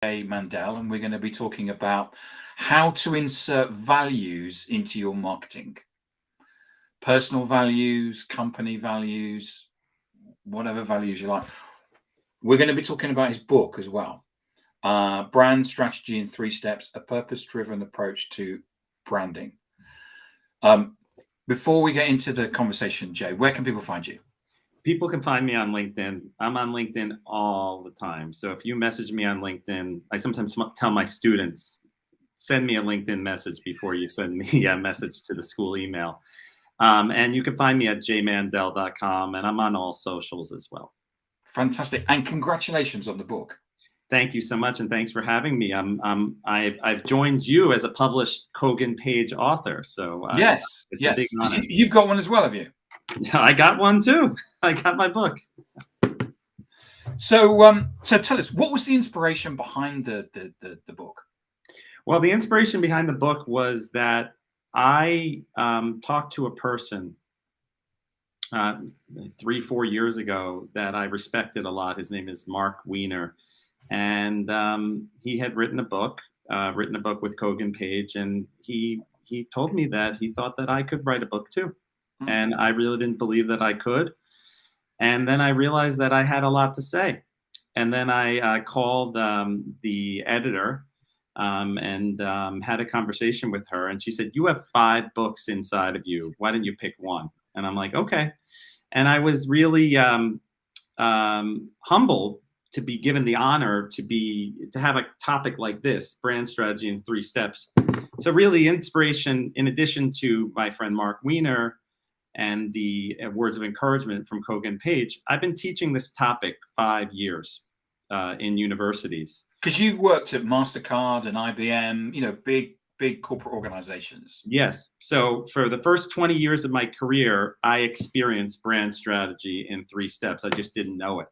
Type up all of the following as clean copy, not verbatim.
Jay Mandel, and we're going to be talking about how to insert values into your marketing. Personal values, company values, whatever values you like. We're going to be talking about his book as well. Brand Strategy in 3 Steps, a purpose-driven approach to branding. Before we get into the conversation, Jay, where can people find you? People can find me on LinkedIn. I'm on LinkedIn all the time. So if you message me on LinkedIn, I sometimes tell my students, send me a LinkedIn message before you send me a message to the school email. And you can find me at jaymandel.com, and I'm on all socials as well. Fantastic. And congratulations on the book. Thank you so much, and thanks for having me. I've joined you as a published Kogan Page author. So yes, it's a big honor. You've got one as well, have you? I got one too. I got my book. So tell us, what was the inspiration behind the book? Well, the inspiration behind the book was that I talked to a person 3-4 years ago that I respected a lot. His name is Mark Weiner, and he had written a book with Kogan Page, and he told me that he thought that I could write a book too. And I really didn't believe that I could. And then I realized that I had a lot to say. And then I called the editor and had a conversation with her. And she said, "You have 5 books inside of you. Why didn't you pick one?" And I'm like, okay. And I was really humbled to be given the honor to have a topic like this, brand strategy in 3 steps. So really inspiration, in addition to my friend Mark Weiner, and the words of encouragement from Kogan Page, I've been teaching this topic 5 years in universities. Because you've worked at Mastercard and IBM, big corporate organizations. Yes. So for the first 20 years of my career, I experienced brand strategy in 3 steps. I just didn't know it.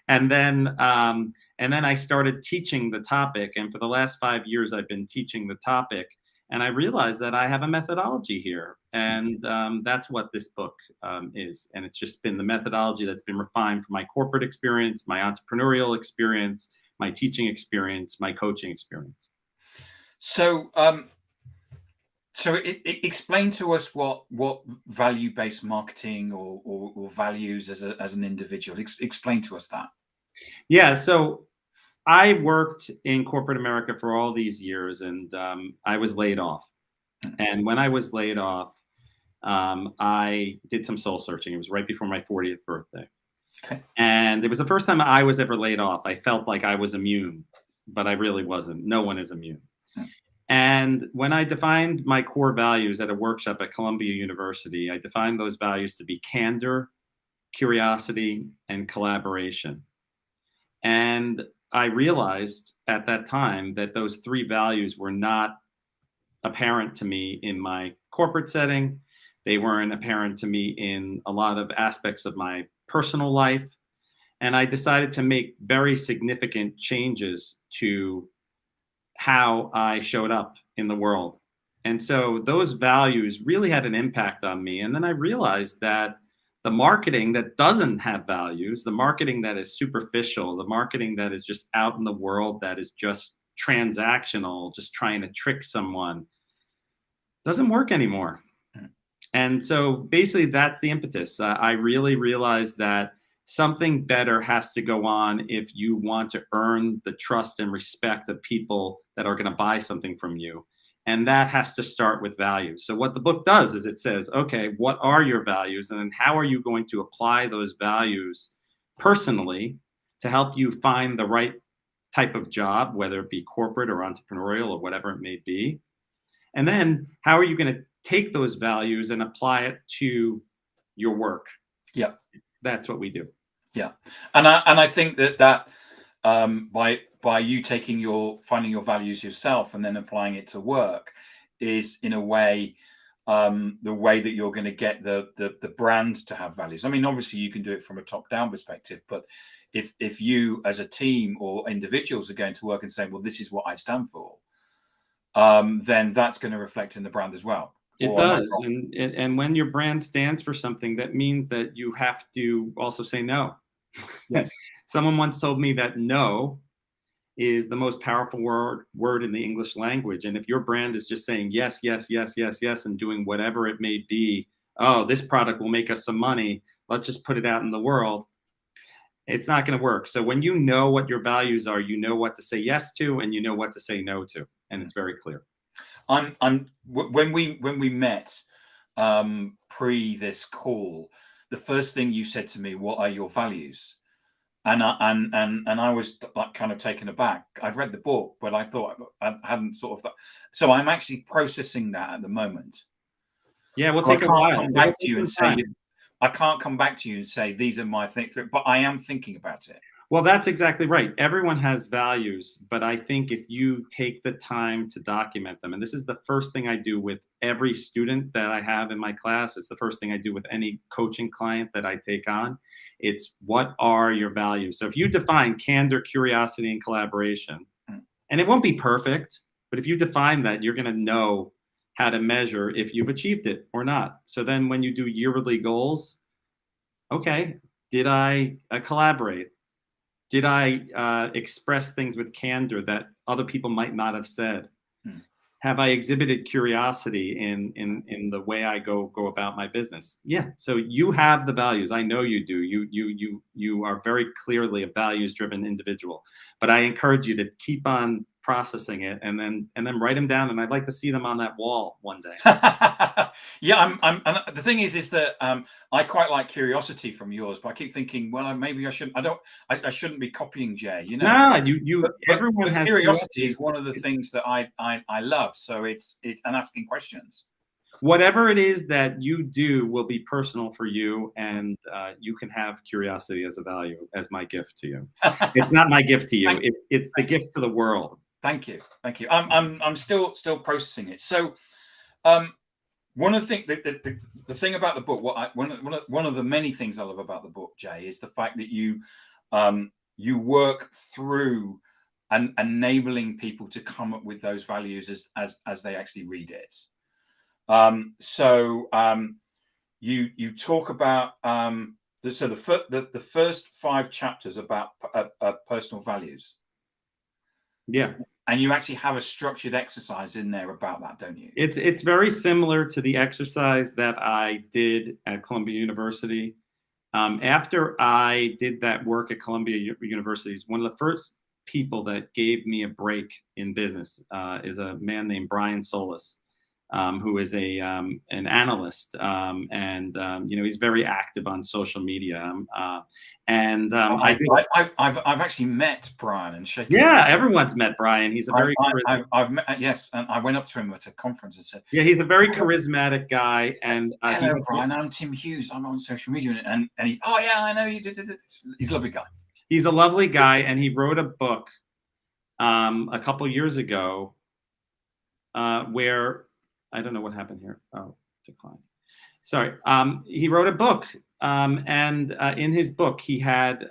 and then I started teaching the topic. And for the last 5 years, I've been teaching the topic. And I realized that I have a methodology here, and that's what this book is. And it's just been the methodology that's been refined from my corporate experience, my entrepreneurial experience, my teaching experience, my coaching experience. So, explain to us what value-based marketing or values as an individual. Explain to us that. Yeah. So I worked in corporate America for all these years, and I was laid off. And when I was laid off, I did some soul searching. It was right before my 40th birthday. Okay. And it was the first time I was ever laid off. I felt like I was immune, but I really wasn't. No one is immune. And when I defined my core values at a workshop at Columbia University, I defined those values to be candor, curiosity, and collaboration. And I realized at that time that those 3 values were not apparent to me in my corporate setting. They weren't apparent to me in a lot of aspects of my personal life. And I decided to make very significant changes to how I showed up in the world. And so those values really had an impact on me. And then I realized that the marketing that doesn't have values, the marketing that is superficial, the marketing that is just out in the world, that is just transactional, just trying to trick someone, doesn't work anymore. And so basically that's the impetus. I really realized that something better has to go on if you want to earn the trust and respect of people that are going to buy something from you. And that has to start with values. So what the book does is it says, okay, what are your values? And then how are you going to apply those values personally to help you find the right type of job, whether it be corporate or entrepreneurial or whatever it may be? And then how are you going to take those values and apply it to your work? Yeah. That's what we do. Yeah. And I think that by you finding your values yourself and then applying it to work is in a way the way that you're going to get the brand to have values. I mean, obviously you can do it from a top-down perspective, but if you as a team or individuals are going to work and saying, well, this is what I stand for, then that's going to reflect in the brand as well. It does. And when your brand stands for something, that means that you have to also say no. Yes. Someone once told me that no is the most powerful word in the English language. And if your brand is just saying yes, yes, yes, yes, yes, and doing whatever it may be, oh, this product will make us some money, let's just put it out in the world, it's not going to work. So when you know what your values are, you know what to say yes to, and you know what to say no to, and it's very clear. When we met pre this call, the first thing you said to me, "What are your values?" And I was like kind of taken aback. I'd read the book, but I thought I hadn't sort of. So I'm actually processing that at the moment. Yeah, we'll So take a while. come back to you and say, I can't come back to you and say these are my things, but I am thinking about it. Well, that's exactly right. Everyone has values, but I think if you take the time to document them, and this is the first thing I do with every student that I have in my class, it's the first thing I do with any coaching client that I take on. It's what are your values? So if you define candor, curiosity, and collaboration, and it won't be perfect, but if you define that, you're going to know how to measure if you've achieved it or not. So then when you do yearly goals, okay, did I collaborate? Did I express things with candor that other people might not have said? Have I exhibited curiosity in the way I go about my business? Yeah. So you have the values. I know you do. You are very clearly a values-driven individual. But I encourage you to keep on processing it and then write them down. And I'd like to see them on that wall one day. Yeah, and the thing is that I quite like curiosity from yours, but I keep thinking, well, maybe I shouldn't. I shouldn't be copying Jay. You know, no, everyone has curiosity is one of the things that I love. So it's and asking questions. Whatever it is that you do will be personal for you, and you can have curiosity as a value, as my gift to you. It's not my gift to you. It's the gift to the world. Thank you. I'm still processing it. So, one of the things, the thing about the book, one of the many things I love about the book, Jay, is the fact that you work through and enabling people to come up with those values as they actually read it. You talk about the first 5 chapters about personal values. Yeah. And you actually have a structured exercise in there about that, don't you? It's very similar to the exercise that I did at Columbia University. After I did that work at Columbia University, one of the first people that gave me a break in business is a man named Brian Solis, who is an analyst, and he's very active on social media. I've actually met Brian and shaken. Yeah, everyone's met Brian. He's a very I've met, yes, and I went up to him at a conference and said, yeah, he's a very charismatic guy. And hello, Brian, I'm Tim Hughes. I'm on social media, and he, oh yeah, I know you did. He's a lovely guy. He's a lovely guy, and he wrote a book a couple years ago where I don't know what happened here. Oh, decline. Sorry. He wrote a book, and in his book, he had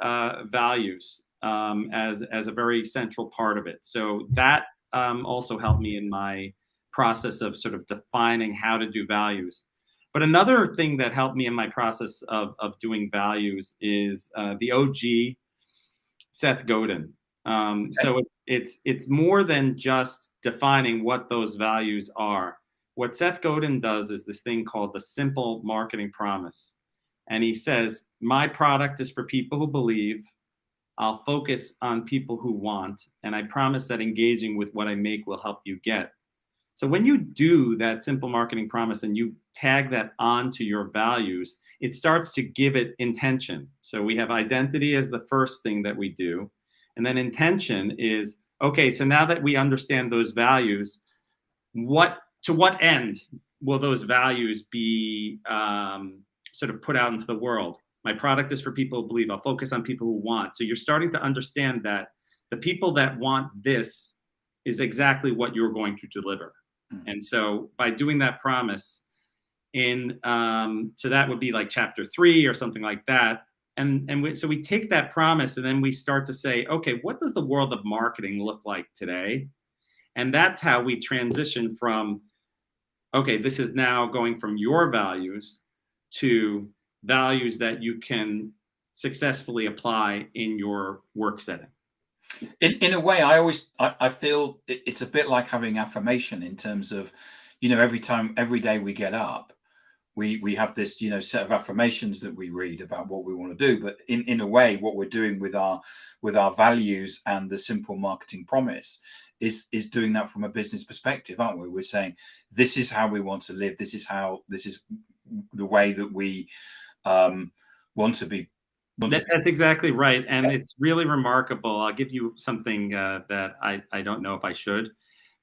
values as a very central part of it. So that also helped me in my process of sort of defining how to do values. But another thing that helped me in my process of doing values is the OG Seth Godin. So it's more than just defining what those values are. What Seth Godin does is this thing called the simple marketing promise. And he says, my product is for people who believe. I'll focus on people who want. And I promise that engaging with what I make will help you get. So when you do that simple marketing promise and you tag that onto your values, it starts to give it intention. So we have identity as the first thing that we do. And then intention is, okay, so now that we understand those values, to what end will those values be sort of put out into the world? My product is for people who believe. I'll focus on people who want. So you're starting to understand that the people that want this is exactly what you're going to deliver. Mm-hmm. And so by doing that promise so that would be like chapter 3 or something like that. So we take that promise and then we start to say, okay, what does the world of marketing look like today? And that's how we transition from, okay, this is now going from your values to values that you can successfully apply in your work setting. In a way, I feel it's a bit like having affirmation in terms of, every day we get up, we have this, set of affirmations that we read about what we want to do. But in a way, what we're doing with our values and the simple marketing promise is doing that from a business perspective, aren't we? We're saying this is how we want to live. This is the way that we want to be. That's exactly right. And it's really remarkable. I'll give you something that I don't know if I should,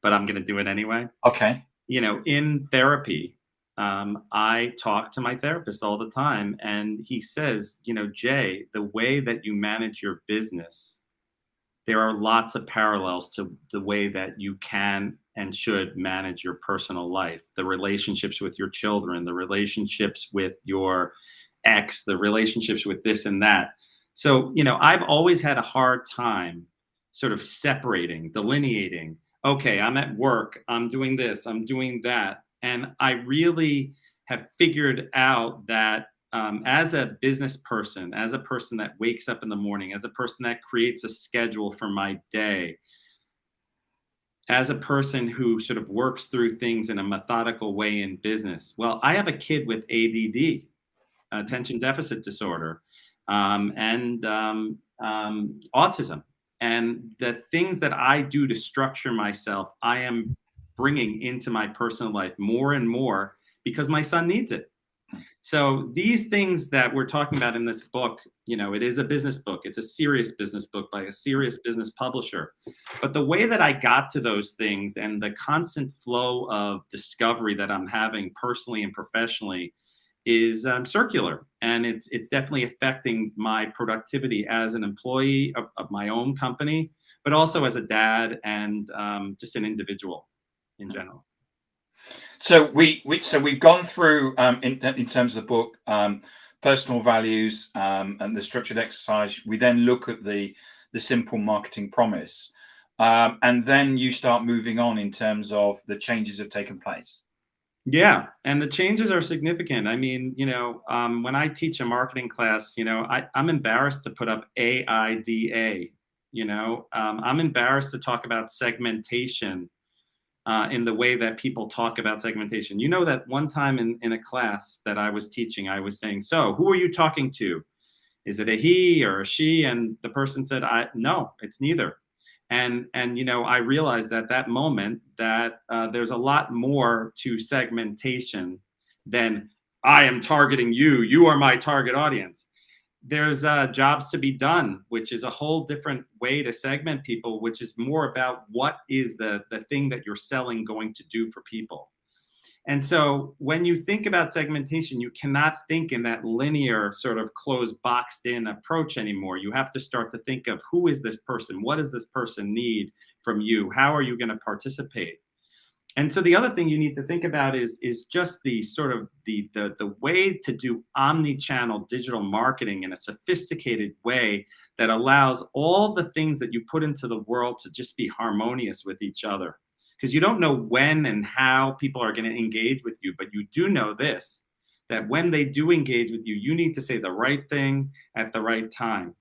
but I'm going to do it anyway. Okay. In therapy, I talk to my therapist all the time, and he says, Jay, the way that you manage your business, there are lots of parallels to the way that you can and should manage your personal life, the relationships with your children, the relationships with your ex, the relationships with this and that. So, I've always had a hard time sort of separating, delineating, okay, I'm at work, I'm doing this, I'm doing that. And I really have figured out that as a business person, as a person that wakes up in the morning, as a person that creates a schedule for my day, as a person who sort of works through things in a methodical way in business. Well, I have a kid with ADD, attention deficit disorder, and autism. And the things that I do to structure myself, I am bringing into my personal life more and more because my son needs it. So these things that we're talking about in this book, it is a business book. It's a serious business book by a serious business publisher. But the way that I got to those things and the constant flow of discovery that I'm having personally and professionally is circular. And it's definitely affecting my productivity as an employee of my own company, but also as a dad and just an individual in general. So we've gone through in terms of the book, personal values and the structured exercise. We then look at the simple marketing promise, and then you start moving on in terms of the changes have taken place. Yeah, and the changes are significant. I mean, when I teach a marketing class, I'm embarrassed to put up AIDA. I'm embarrassed to talk about segmentation. In the way that people talk about segmentation. That one time in a class that I was teaching, I was saying, so who are you talking to? Is it a he or a she? And the person said, no, it's neither. And I realized at that moment that there's a lot more to segmentation than I am targeting you. You are my target audience. There's jobs to be done, which is a whole different way to segment people, which is more about what is the thing that you're selling going to do for people. And so when you think about segmentation, you cannot think in that linear sort of closed, boxed in approach anymore. You have to start to think of who is this person? What does this person need from you? How are you going to participate? And so the other thing you need to think about is just the sort of the way to do omni-channel digital marketing in a sophisticated way that allows all the things that you put into the world to just be harmonious with each other. Because you don't know when and how people are going to engage with you, but you do know this, that when they do engage with you, you need to say the right thing at the right time.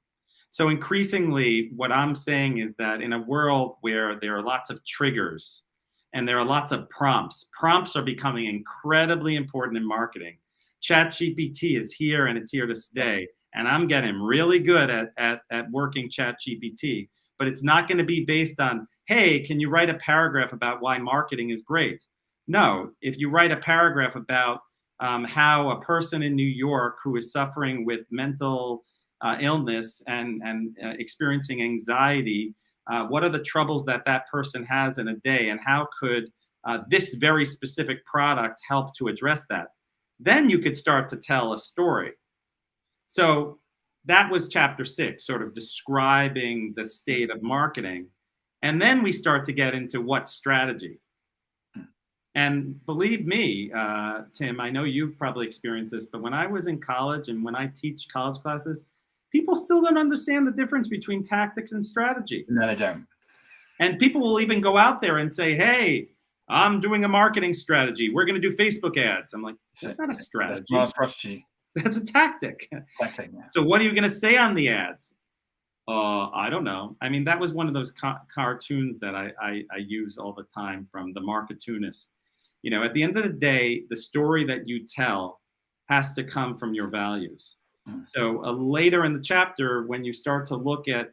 So increasingly, what I'm saying is that in a world where there are lots of triggers, and there are lots of prompts. Prompts are becoming incredibly important in marketing. ChatGPT is here and it's here to stay. And I'm getting really good at working ChatGPT, but it's not going to be based on, hey, can you write a paragraph about why marketing is great? No, if you write a paragraph about how a person in New York who is suffering with mental illness and experiencing anxiety, what are the troubles that person has in a day, and how could this very specific product help to address that? Then you could start to tell a story. So that was chapter 6, sort of describing the state of marketing. And then we start to get into what strategy. And believe me, Tim, I know you've probably experienced this, but when I was in college and when I teach college classes, people still don't understand the difference between tactics and strategy. No, they don't. And people will even go out there and say, hey, I'm doing a marketing strategy. We're going to do Facebook ads. I'm like, that's not a strategy. That's not a strategy. That's a tactic. Tactic, yeah. So what are you going to say on the ads? I don't know. I mean, that was one of those cartoons that I use all the time from the Marketoonist. You know, at the end of the day, the story that you tell has to come from your values. Mm. So later in the chapter, when you start to look at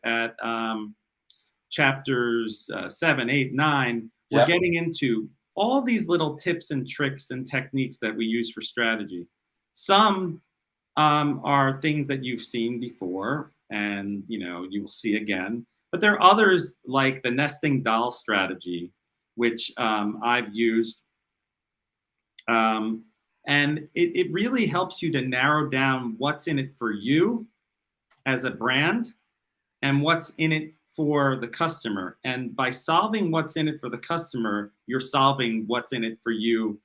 chapters 7, 8, 9, we're Yeah. getting into all these little tips and tricks and techniques that we use for strategy. Some are things that you've seen before, and you know you will see again. But there are others like the nesting doll strategy, which I've used, and it really helps you to narrow down what's in it for you as a brand and what's in it for the customer. And by solving what's in it for the customer, you're solving what's in it for you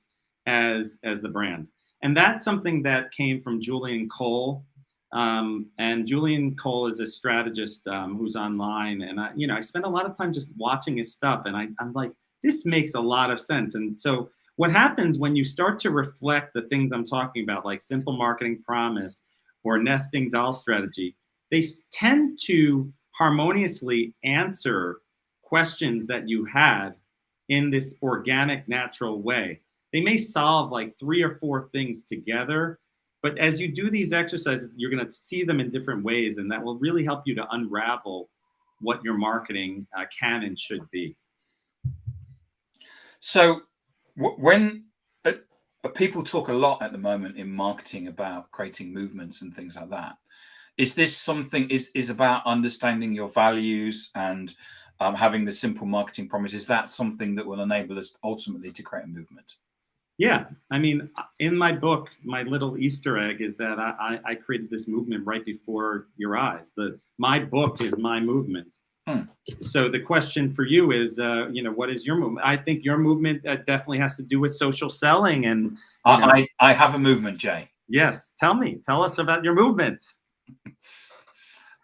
as the brand. And that's something that came from Julian Cole. And Julian Cole is a strategist who's online. And I spend a lot of time just watching his stuff. And I'm like, this makes a lot of sense. And so what happens when you start to reflect the things I'm talking about, like simple marketing promise or nesting doll strategy, they tend to harmoniously answer questions that you had in this organic, natural way. They may solve like 3 or 4 things together, but as you do these exercises, you're going to see them in different ways, and that will really help you to unravel what your marketing can and should be. So when people talk a lot at the moment in marketing about creating movements and things like that, is this something is about understanding your values and having the simple marketing promise? Is that something that will enable us ultimately to create a movement? Yeah, I mean, in my book, my little Easter egg is that I created this movement right before your eyes. My book is my movement. So the question for you is, what is your movement? I think your movement definitely has to do with social selling. And I have a movement, Jay. Yes, tell us about your movement.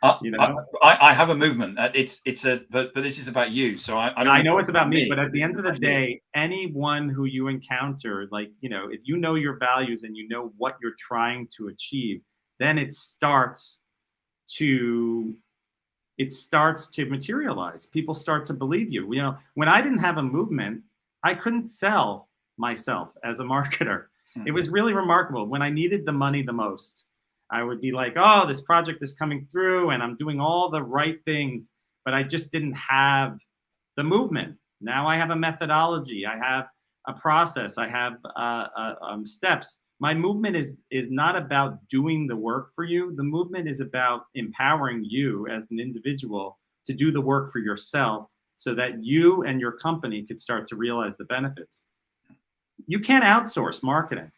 I have a movement. But this is about you. So I know it's about me, but at the end of the day, anyone who you encounter, like, if you know your values and you know what you're trying to achieve, then it starts to materialize. People start to believe you. When I didn't have a movement, I couldn't sell myself as a marketer. It was really remarkable. When I needed the money the most, I would be like, oh, this project is coming through and I'm doing all the right things, but I just didn't have the movement. Now I have a methodology. I have a process. I have steps. My movement is not about doing the work for you. The movement is about empowering you as an individual to do the work for yourself so that you and your company could start to realize the benefits. You can't outsource marketing.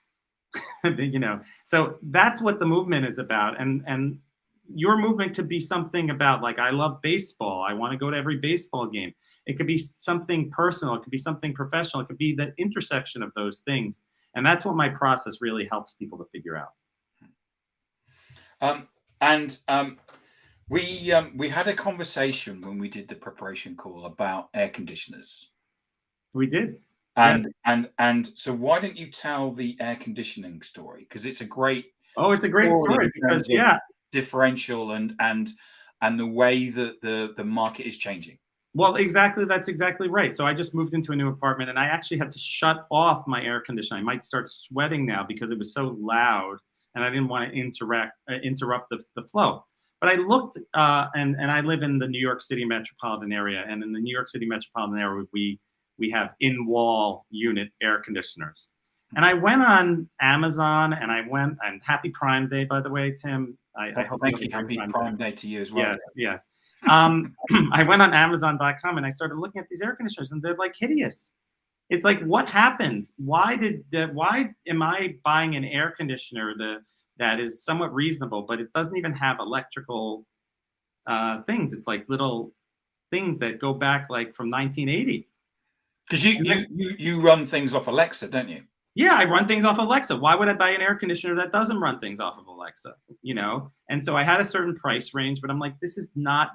So that's what the movement is about. And your movement could be something about, like, I love baseball. I want to go to every baseball game. It could be something personal. It could be something professional. It could be the intersection of those things. And that's what my process really helps people to figure out. We had a conversation when we did the preparation call about air conditioners. We did. And so why don't you tell the air conditioning story? Because it's a great story because differential and the way that the market is changing. Well, exactly. That's exactly right. So I just moved into a new apartment and I actually had to shut off my air conditioning. I might start sweating now because it was so loud and I didn't want to interrupt the flow. But I looked and I live in the New York City metropolitan area. And in the New York City metropolitan area, we have in-wall unit air conditioners. And I went on Amazon and happy Prime Day, by the way, Tim. I hope thank you. Happy Prime Day to you as well. Yes. I went on Amazon.com and I started looking at these air conditioners and they're like hideous. It's like, what happened? Why am I buying an air conditioner that is somewhat reasonable, but it doesn't even have electrical things? It's like little things that go back like from 1980. Because you run things off Alexa, don't you? Yeah, I run things off Alexa. Why would I buy an air conditioner that doesn't run things off of Alexa? And so I had a certain price range, but I'm like,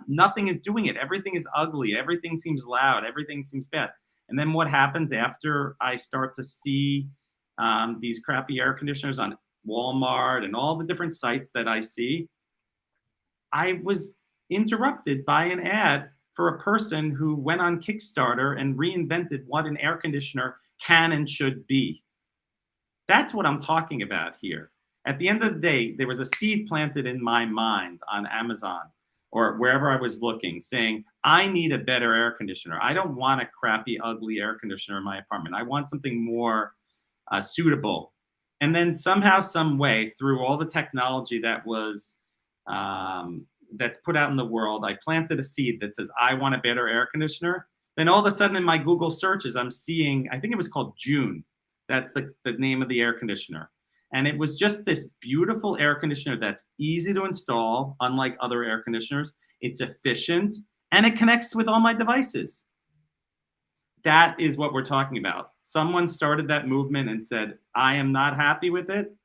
nothing is doing it. Everything is ugly. Everything seems loud. Everything seems bad. And then what happens after I start to see these crappy air conditioners on Walmart and all the different sites that I see, I was interrupted by an ad for a person who went on Kickstarter and reinvented what an air conditioner can and should be. That's what I'm talking about here. At the end of the day, there was a seed planted in my mind on Amazon or wherever I was looking, saying, I need a better air conditioner. I don't want a crappy, ugly air conditioner in my apartment. I want something more suitable. And then somehow, some way, through all the technology that was that's put out in the world, I planted a seed that says, I want a better air conditioner. Then all of a sudden in my Google searches, I'm seeing, I think it was called June. That's the name of the air conditioner. And it was just this beautiful air conditioner that's easy to install, unlike other air conditioners. It's efficient, and it connects with all my devices. That is what we're talking about. Someone started that movement and said, I am not happy with it.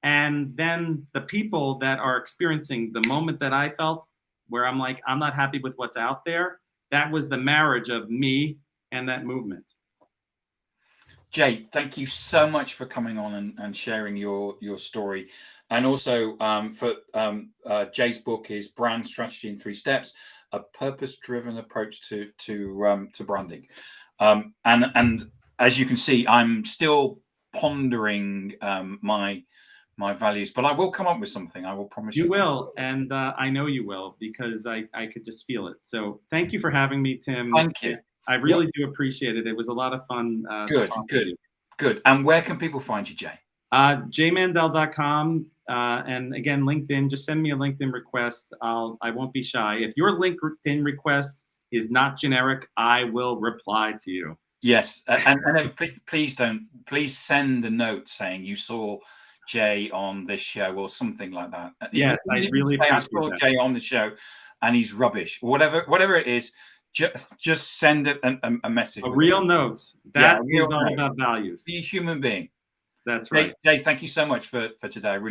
And then the people that are experiencing the moment that I felt, where I'm like, I'm not happy with what's out there, that was the marriage of me and that movement. Jay, thank you so much for coming on and sharing your story. And also for Jay's book is Brand Strategy in 3 Steps, a purpose-driven approach to branding. And as you can see, I'm still pondering my values, but I will come up with something. I will promise you. You will, and I know you will, because I could just feel it. So thank you for having me, Tim. Thank you. I really do appreciate it. It was a lot of fun. Good. And where can people find you, Jay? Jaymandel.com. And again, LinkedIn, just send me a LinkedIn request. I won't be shy. If your LinkedIn request is not generic, I will reply to you. Yes. And please send a note saying you saw Jay on this show or something like that. Yes, I really appreciate that. I saw Jay on the show and he's rubbish. Whatever it is, just send a message. A real note. That is all about values. Be a human being. That's right. Jay, thank you so much for today. I really